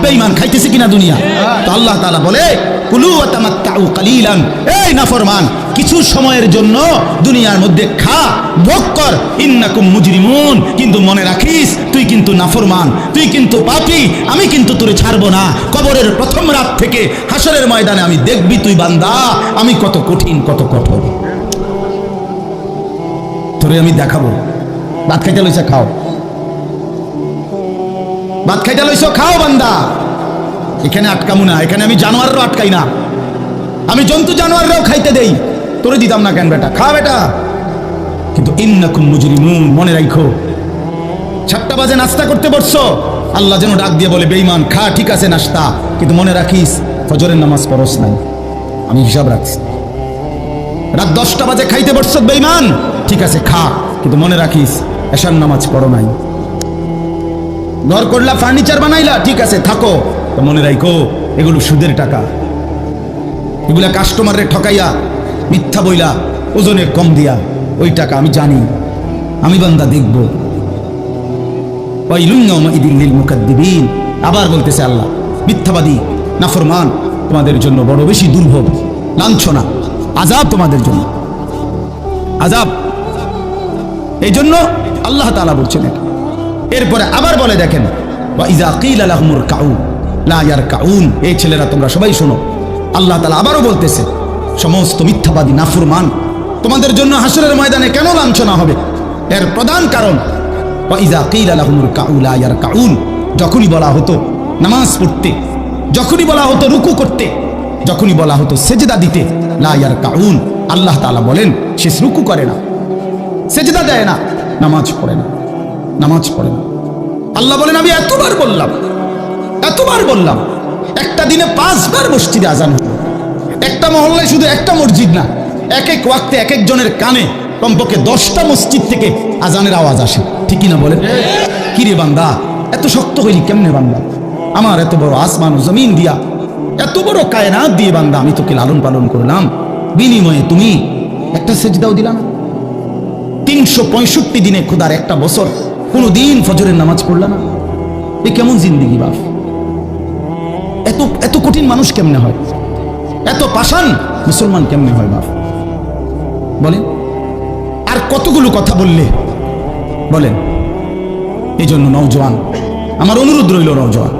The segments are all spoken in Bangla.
বেঈমান খাইতেছে কিনা দুনিয়া? তো আল্লাহ তাআলা বলে কুলু ওয়া তামাত্তাউ কালিলান, এই নাফরমান কিছু সময়ের জন্য দুনিয়ার মধ্যে খা, ভোগ কর, ইন্নাকুম মুজরিমুন, কিন্তু মনে রাখিস তুই কিন্তু নাফরমান, তুই কিন্তু পাপী, আমি কিন্তু তোরে ছাড়বো না। কবরের প্রথম রাত থেকে হাসরের ময়দানে আমি দেখবি তুই বান্দা আমি কত কঠিন কত কঠোর, তোরে আমি দেখাবো। ভাত খাইতে লইছে খাও, ভাত খাইতে লইছো খাও বান্দা, এখানে আটকামু না, এখানে আমি জানোয়ারও আটকাই না, আমি জন্তু জানোয়াররাও খাইতে দেই, তোরে দিতাম না কেন বেটা, খা বেটা। কিন্তু ইন্নাকুম মুজরিমুন, মনে রাখো 7টা বাজে নাস্তা করতে বসছো, আল্লাহ যেন ডাক দিয়ে বলে বেঈমান খা, ঠিক আছে নাস্তা, কিন্তু মনে রাখিস ফজরের নামাজ পড়স নাই, আমি হিসাব রাখছি। রাত 10টা বাজে খাইতে বসছো বেঈমান, ঠিক আছে খা, কিন্তু মনে রাখিস এশার নামাজ পড়ো নাই। ঘর করলা, ফার্নিচার বানাইলা, ঠিক আছে থাকো, তো মনে রাখো এগুলো সুদের টাকা, এগুলা কাস্টমারের ঠকাইয়া মিথ্যা বইলা ওজনে কম দিয়া ওই টাকা আমি জানি, আমি বান্দা দেখবো। আবার বলতেছে আল্লাহ মিথ্যাবাদী নাফরমান তোমাদের জন্য বড় বেশি দুর্ভোগ, লাঞ্ছনা, আযাব তোমাদের জন্য, আযাব। এই জন্য আল্লাহ তাআলা বলছেন এটা। এরপরে আবার বলে দেখেন ওয়া ইযা কিলা লাহুমুর কাউ লা ইয়ারকাউন, এই ছেলেরা তোমরা সবাই শোনো, আল্লাহ তাআলা আবারও বলতেছে সমস্ত মিথ্যাবাদী নাফরমান তোমাদের জন্য হাসরের ময়দানে কেন লাঞ্ছনা হবে, এর প্রধান কারণ ওয়া ইযা কিলা লাহুমুর কাউ লা ইয়ারকাউন, যখনই বলা হতো নামাজ পড়তে, যখনই বলা হতো রুকু করতে, যখনই বলা হতো সেজদা দিতে, লা ইয়ারকাউন, আল্লাহ তাআলা বলেন সে রুকু করে না, সেজদা দেয় না, নামাজ পড়ে না, নামাজ পড়ে না। আল্লাহ বলেন আমি এতবার বললাম, এতবার বললাম, একটা দিনে 5 বার মসজিদে আজান হলো, একটা মহল্লায় শুধু একটা মসজিদ না, এক এক ওয়াক্তে এক একজনের কানে কমপক্ষে 10টা মসজিদ থেকে আজানের আওয়াজ আসে, ঠিক কিনা বলেন? কি রে বান্দা এত শক্ত হইলি কেমনে বান্দা, আমার এত বড় আসমান ও জমিন দিয়া, এত বড় কায়নাত দিয়ে বান্দা আমি তোকে লালন পালন করলাম, বিনিময়ে তুমি একটা সেজদাও দিলা না, 365 দিনে খোদার একটা বছর কোনো দিন ফজরের নামাজ পড়লা না, এ কেমন জিন্দেগি বাপ? এত এত কঠিন মানুষ কেমনে হয়, এত পাষাণ মুসলমান কেমনে হয় বাপ বলেন? আর কতগুলো কথা বললে বলেন। এই জন্য নওজোয়ান আমার অনুরোধ রইল, নওজোয়ান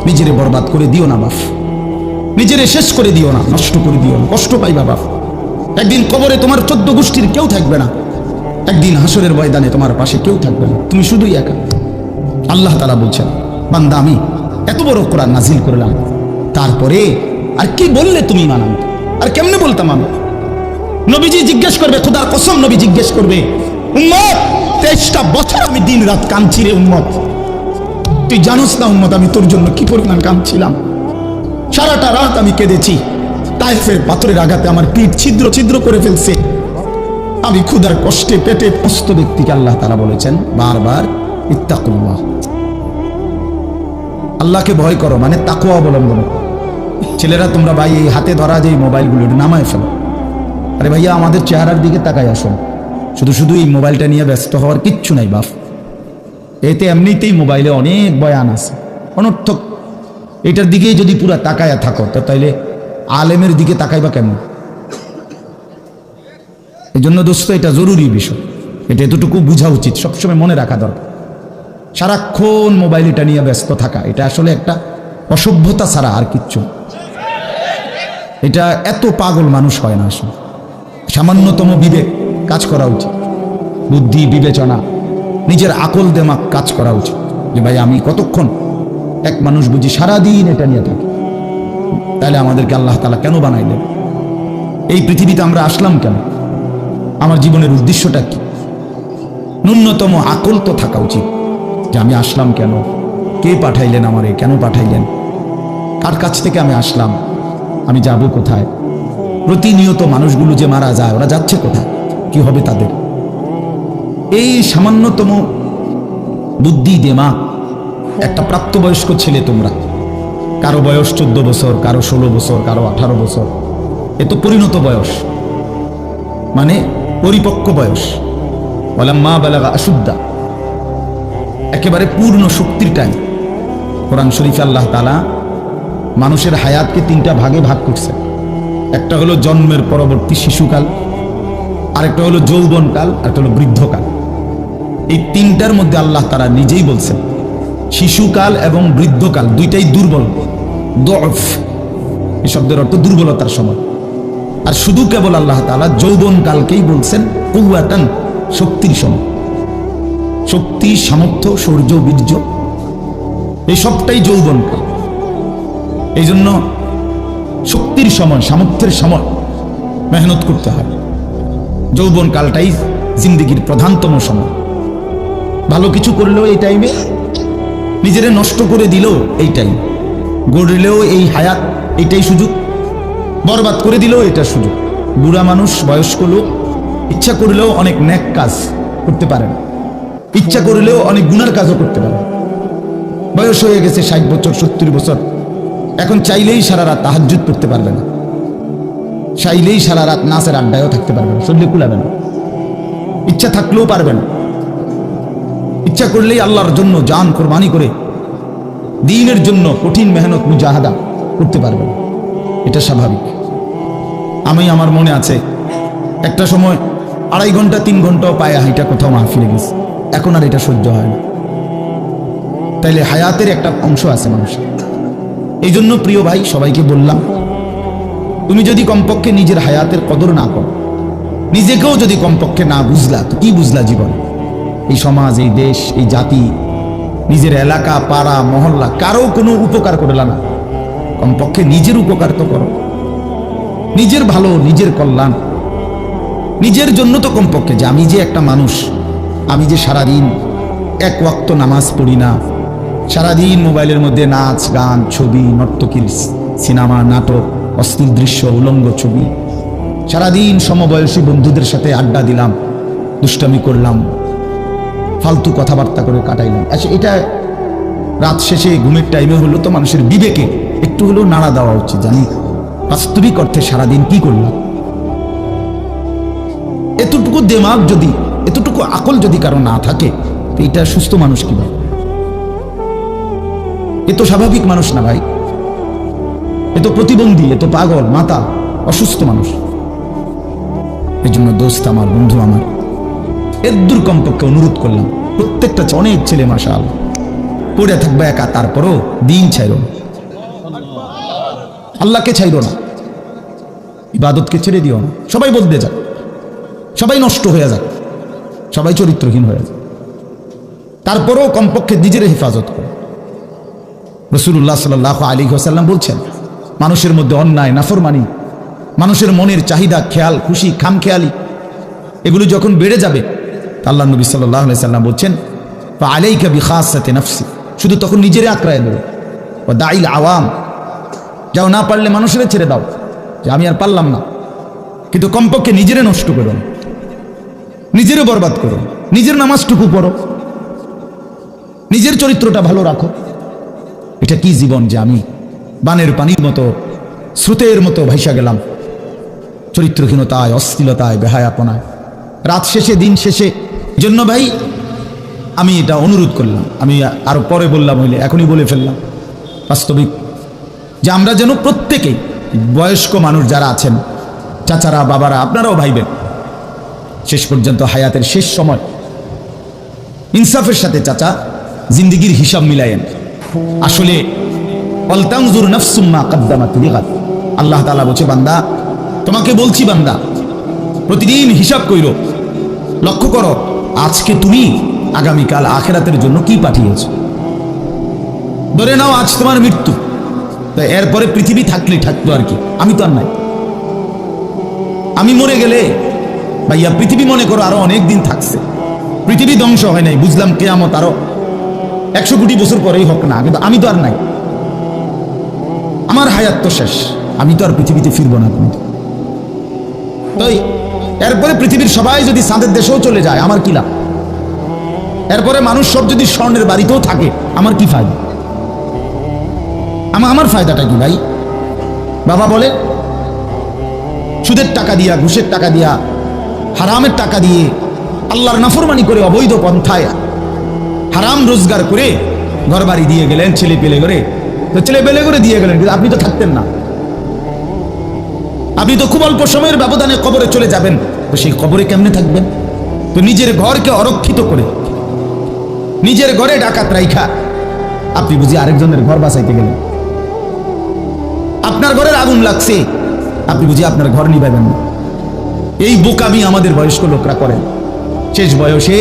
নিজেরে বরবাদ করে দিও না বাপ, নিজেরে শেষ করে দিও না, নষ্ট করে দিও না, কষ্ট পাইবা বাপ। একদিন কবরে তোমার 14 গোষ্ঠীর কেউ থাকবে না, একদিন হাসরের ময়দানে তোমার পাশে কেউ থাকবে না, তুমি শুধুই একা। আল্লাহ তাআলা বলছেন বান্দা আমি এত বড় কোরআন নাজিল করলাম, তারপরে আর কি বললে তুমি মানাম, আর কেমনে বলতাম আমি? নবীজি জিজ্ঞেস করবে, খোদার কসম নবী জিজ্ঞেস করবে, উম্মত 23টা বছর আমি দিন রাত কাঁদছি রে উম্মত, তুই জানোস না উম্মত আমি তোর জন্য কি পরিমাণ কাঁদছিলাম, সারাটা রাত আমি কেঁদেছি, তায়েফের পাথরের আঘাতে আমার পিঠ ছিদ্র ছিদ্র করে ফেলছে, আমি ক্ষুধার কষ্টে পেটে পস্ত ব্যক্তিকে আল্লাহ তাআলা বলেছেন বারবার ইত্তাকুল্লাহ, আল্লাহকে ভয় করো, মানে তাকওয়া অবলম্বন। ছেলেরা তোমরা ভাই এই হাতে ধরা যে মোবাইলগুলো নামায় ফেলো, আরে ভাইয়া আমাদের চেহারার দিকে তাকাই আসুন, শুধু শুধু এই মোবাইলটা নিয়ে ব্যস্ত হওয়ার কিচ্ছু নাই বাপ, এতে এমনিতেই মোবাইলে অনেক বয়ান আছে অনর্থক, এটার দিকেই যদি পুরা তাকায়া থাকো তো তাইলে আলেমের দিকে তাকাইবা কেমন? এই জন্য দোস্ত এটা জরুরি বিষয়, এটা এতটুকু বোঝা উচিত, সবসময় মনে রাখা দরকার। সারাক্ষণ মোবাইল এটা নিয়ে ব্যস্ত থাকা এটা আসলে একটা অসভ্যতা ছাড়া আর কিচ্ছু, এটা এত পাগল মানুষ হয় না আসলে, সামান্যতম বিবেক কাজ করা উচিত, বুদ্ধি বিবেচনা নিজের আকল দেমাগ কাজ করা উচিত, যে ভাই আমি কতক্ষণ, এক মানুষ বুঝি সারাদিন এটা নিয়ে থাকি, তাহলে আমাদেরকে আল্লাহ তাআলা কেন বানাইলেন, এই পৃথিবীতে আমরা আসলাম কেন, আমার জীবনের উদ্দেশ্যটা কি? ন্যূনতম আকল তো থাকা উচিত যে আমি আসলাম কেন, কে পাঠাইলেন আমারে, কেন পাঠাইলেন, কার কাছ থেকে আমি আসলাম, আমি যাব কোথায়, প্রতিনিয়ত মানুষগুলো যে মারা যায় ওরা যাচ্ছে কোথায়, কি হবে তাদের? এই সামান্যতম বুদ্ধি দিমাগ একটা প্রাপ্তবয়স্ক ছেলে, তোমরা কারো বয়স 14 বছর, কারো 16 বছর, কারো 18 বছর, এ তো পরিণত বয়স, মানে পরিপক্ক বয়স, ওয়ালাম্মা বালাগা আশুদ্দা, একেবারে পূর্ণ শক্তির টাইম, কোরআন শরীফে আল্লাহ তাআলা মানুষের হায়াতকে তিনটা ভাগে ভাগ করছে। একটা হলো জন্মের পরবর্তী শিশুকাল, আরেকটা হলো যৌবনকাল, আরেকটা হলো বৃদ্ধকাল। এই তিনটার মধ্যে আল্লাহ তাআলা নিজেই বলছেন শিশুকাল এবং বৃদ্ধকাল দুইটাই দুর্বল, দফ, এই শব্দের অর্থ দুর্বলতার সময়। আর শুধু কেবল আল্লাহ তাআলা যৌবনকালকেই বলছেন কুওয়াতান, শক্তির সময়। শক্তি, সামর্থ্য, শৌর্য, বীর্য, এই সবটাই যৌবনকাল। এই জন্য শক্তির সময়, সামর্থ্যের সময় মেহনত করতে হয়। যৌবনকালটাই জিন্দেগির প্রধানতম সময়। ভালো কিছু করলেও এই টাইমে, নিজেরে নষ্ট করে দিলেও এই টাইম, গড়লেও এই হায়াত, এইটাই সুযোগ, বরবাদ করে দিলেও এটা সুযোগ। বুড়া মানুষ, বয়স্ক লোক ইচ্ছা করলেও অনেক নেক কাজ করতে পারেন, ইচ্ছা করলেও অনেক গুনার কাজও করতে পারেন। বয়স হয়ে গেছে 60 বছর, 70 বছর, এখন চাইলেই সারা রাত তাহাজ্জুদ পড়তে পারবে না, চাইলেই সারা রাত নাচের আড্ডায়ও থাকতে পারবে না, শরীরে কুলাবে না। ইচ্ছা থাকলেও পারবে না। ইচ্ছা করলেই আল্লাহর জন্য জান কোরবানি করে দ্বীনের জন্য কঠিন মেহনত মুজাহাদা করতে পারবে না। এটা স্বাভাবিক। আমার মনে আছে একটা সময় 2.5 ঘন্টা 3 ঘন্টাও পায়ে হাইটা কোথাও মাহফিলে গেছে, এখন আর এটা সহ্য হয় না। তাইলে হায়াতের একটা অংশ আছে মানুষের। এই জন্য প্রিয় ভাই, সবাইকে বললাম, তুমি যদি কমপক্ষে নিজের হায়াতের কদর না করো, নিজেকেও যদি কমপক্ষে না বুঝলা, তো কি বুঝলা জীবন? এই সমাজ, এই দেশ, এই জাতি, নিজের এলাকা, পাড়া, মহল্লা, কারো কোনো উপকার করলা না। কমপক্ষে নিজের উপকার তো করো, নিজের ভালো, নিজের কল্যাণ, নিজের জন্য তো কমপক্ষে, যে আমি যে একটা মানুষ, আমি যে সারাদিন এক ওয়াক্ত নামাজ পড়ি না, সারাদিন মোবাইলের মধ্যে নাচ, গান, ছবি, নর্তকীর সিনেমা, নাটক, অশ্লীল দৃশ্য, উলঙ্গ ছবি, সারাদিন সমবয়সী বন্ধুদের সাথে আড্ডা দিলাম, দুষ্টামি করলাম, ফালতু কথাবার্তা করে কাটাইলাম। আচ্ছা, এটা রাত শেষে ঘুমের টাইমে হলো তো মানুষের বিবেকে একটু হলেও নাড়া দেওয়া উচিত, জানি বাস্তবিক অর্থে সারাদিন কি করলাম। এতটুকু দিমাগ যদি, এতটুকু আকল যদি কারো না থাকে, তো এটা সুস্থ মানুষ কি ভাই? এ তো স্বাভাবিক মানুষ না ভাই, এ তো প্রতিবন্ধী, এ তো পাগল, মাতাল, অসুস্থ মানুষ। এই জন্য দোস্ত আমার, বন্ধু আমার, এর কমপক্ষে অনুরোধ করলাম, প্রত্যেকটা অনেক ছেলে মাশাআল্লাহ পড়ে থাকবে একা, তারপরও দিন ছাইরো না, আল্লাহকে ছাইরো না, ইবাদতকে ছেড়ে দিও না। সবাই বদলে যাক, সবাই নষ্ট হয়ে যাক, সবাই চরিত্রহীন হয়ে যাক, তারপরেও কমপক্ষে নিজের হেফাজত করো। রাসূলুল্লাহ সাল্লাল্লাহু আলাইহি ওয়াসাল্লাম বলছেন, মানুষের মধ্যে অন্যায়, নাফরমানি, মানুষের মনের চাহিদা, খেয়াল খুশি, খামখেয়ালি, এগুলো যখন বেড়ে যাবে, আল্লাহ নবী সাল্লাল্লাহু আলাইহি ওয়াসাল্লাম বলছেন, ফাআলাইকা বিখাসাতি নাফসি, শুধু তখন নিজেরে আঁকড়ায় ধরো, ও দাইল আওয়াম, যাও, না পারলে মানুষের ছেড়ে দাও, যে আমি আর পারলাম না, কিন্তু কমপক্ষে নিজেরে নষ্ট করো না, নিজেরে বরবাদ করো, নিজের নামাজটুকু পড়ো, নিজের চরিত্রটা ভালো রাখো। এটা কি জীবন যে আমি বানের পানির মতো, স্রোতের মতো ভাইসা গেলাম চরিত্রহীনতায়, অশ্লীলতায়, বেহায়াপনায়, রাত শেষে, দিন শেষে। জন্য ভাই আমি এটা অনুরোধ করলাম, আমি আরো পরে বললাম হইলে এখনই বলে ফেললাম, বাস্তবিক যে আমরা যেন প্রত্যেকেই, বয়স্ক মানুষ যারা আছেন, চাচারা, বাবারা, আপনারাও ভাইবেন, শেষ পর্যন্ত হায়াতের শেষ সময় ইনসাফের সাথে চাচা জিন্দেগির হিসাব মিলায়েন। আসলে ওয়ালতানজুর নাফসুম মা কদ্দামাত লিগাদ, আল্লাহ তাআলা বলছে, বান্দা তোমাকে বলছি, বান্দা প্রতিদিন হিসাব কইরো, লক্ষ্য করো আজকে তুমি আগামীকাল আখিরাতের জন্য কি পাঠিয়েছো। ধরে নাও আজ তোমার মৃত্যু, তো এরপরে পৃথিবী থাকলে থাকতো আর কি, আমি তো আর নাই। আমি মরে গেলে ভাইয়া পৃথিবী মনে করো আরো অনেক দিন থাকছে, পৃথিবী ধ্বংস হয় নাই, বুঝলাম কিয়ামত আরো 100 কোটি বছর পরেই হোক না, কিন্তু আমি তো আর নাই, আমার হায়াত তো শেষ, আমি তো আর পৃথিবীতে ফিরবো না তুমি। তাই এরপরে পৃথিবীর সবাই যদি চাঁদের দেশেও চলে যায়, আমার কি লাভ? এরপরে মানুষ সব যদি স্বর্ণের বাড়িতেও থাকে, আমার কি ফায়দা? আমার ফায়দাটা কি ভাই? বাবা বলে সুদের টাকা দিয়া, ঘুষের টাকা দিয়া, হারামের টাকা দিয়ে, আল্লাহর নাফরমানি করে, অবৈধ পন্থায় হারাম রোজগার করে ঘর বাড়ি দিয়ে গেলেন, ছেলে পেলে করে, তো ছেলে পেলে করে দিয়ে গেলেন, কিন্তু আপনি তো থাকতেন না। আপনি তো খুব অল্প সময়ের ব্যবধানে কবরে চলে যাবেন, তো সেই কবরে কেমনে থাকবেন? তো নিজের ঘরকে অরক্ষিত করে, নিজের ঘরে ডাকাত রাইখা আপনি বুঝি আরেকজনের ঘর বাঁচাইতে গেলেন। আপনার ঘরের আগুন লাগছে, আপনি বুঝি আপনার ঘর নিভাবেন না। এই বোকামি আমাদের বয়স্ক লোকরা করেন। শেষ বয়সে